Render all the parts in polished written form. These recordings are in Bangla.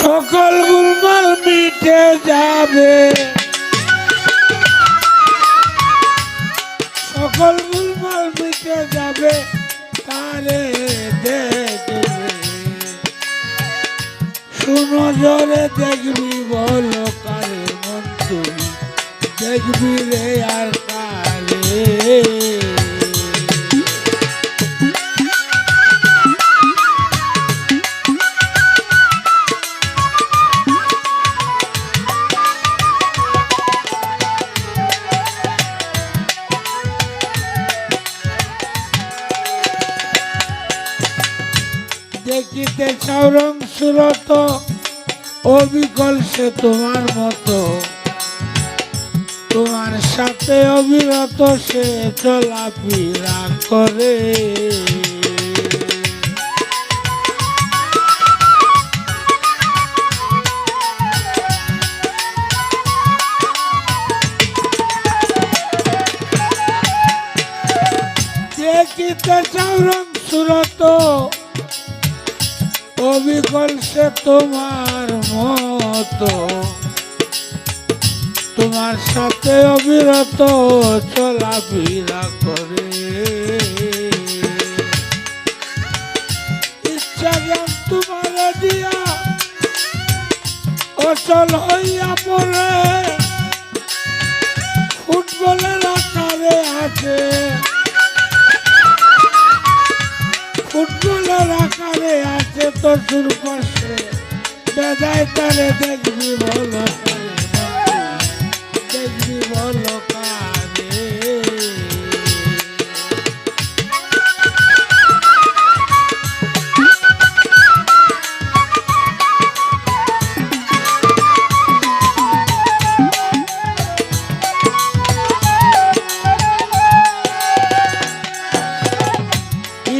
সকল গুলমাল মিটে যাবে, সকল গুলমাল মিটে যাবে, তারে দেখবে সুনজরে দেখবি বলো কারে মন তুই দেখবি রে আর কারে। দেখিতে চাও রং সুরত অবিকল সে তোমার মতো, তোমার সাথে অবিরত সে চলাফেরা করে। দেখিতে চাও রং সুরত অবিকল সে তোমার মতো, তোমার সাথে অবিরত চলাফেরা করে। ইচ্ছা জ্ঞান তোমার দিয়া অচল হইয়া পড়ে, ফুটবলের আকারে আছে, ফুটবলের আকারে আছে তোর পাশে বেজায় তারে দেখবি বলো দেখবি বলো কারে।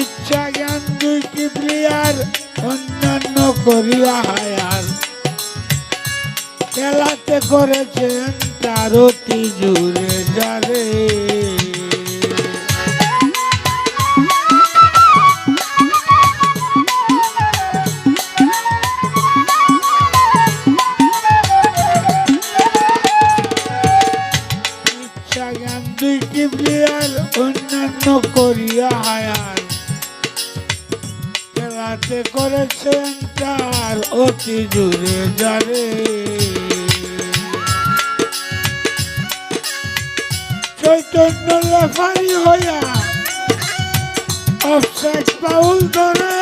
ইচ্ছা জ্ঞান দুইটি প্লেয়ার অন্যান্য করিয়া হায়ার, খেলাতে করেছেন তার অতি জুড়ে যারে। ইচ্ছা জ্ঞান দুইটি প্লেয়ার অন্যান্য করিয়া হায়ার, খেলাতে করেছেন তার অতি জুড়ে যারে। চৈতন্য লেফারি হইয়া অফসাইড ফাউল ধরে,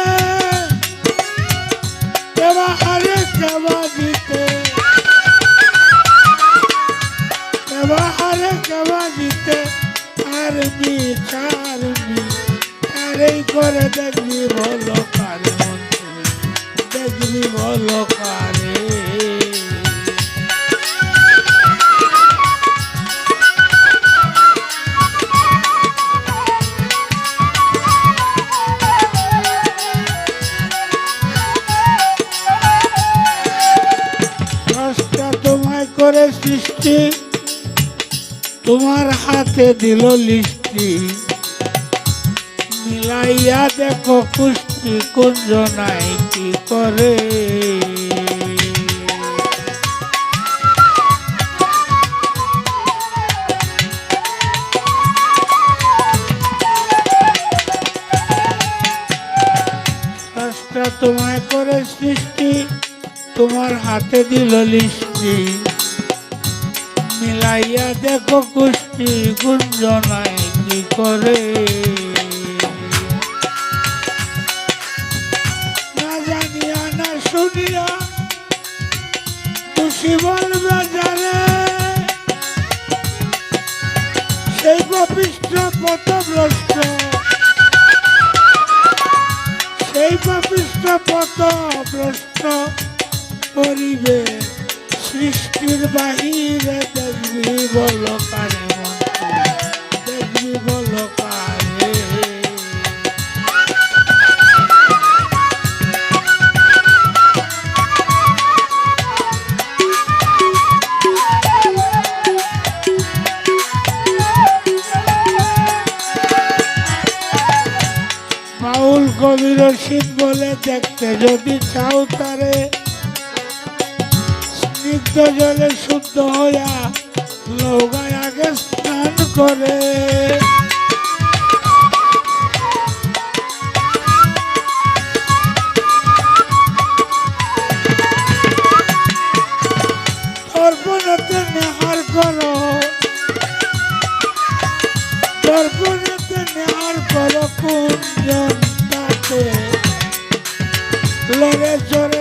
কেবা হারে কেবা জিতে, কেবা হারে কেবা জিতে, আর্মি চার্মি আরেই করে দেখবি বলো কারে মন তুই দেখবি বলো কারে। তোমায় করে সৃষ্টি, তোমার হাতে দিল লিষ্টি, মিলাইয়া দেখো কুষ্টি কুঞ্জ নাই কি করে। তোমায় করে সৃষ্টি, তোমার হাতে দিল লিষ্টি, মিলাইয়া দেখো কুষ্টি কুঞ্জ নাই কি করে। না জানিয়া না শুনিয়া খুশি বলবে যারে, সেই পাপিষ্ঠ পথভ্রষ্ট, সেই পাপিষ্ঠ পথভ্রষ্ট করিবে সৃষ্টির বাহিরে দেখবি বলো কারে মন দেখবি বলো কারে। বাউল কবি রশিদ বলে দেখতে যদি চাও তারে নিত্য জলে শুদ্ধ হইয়া নৌকায় আগে স্নান করে। দর্পণেতে নেহার করো, দর্পণেতে নেহার করো কুঞ্জন তাতে লড়ে চড়ে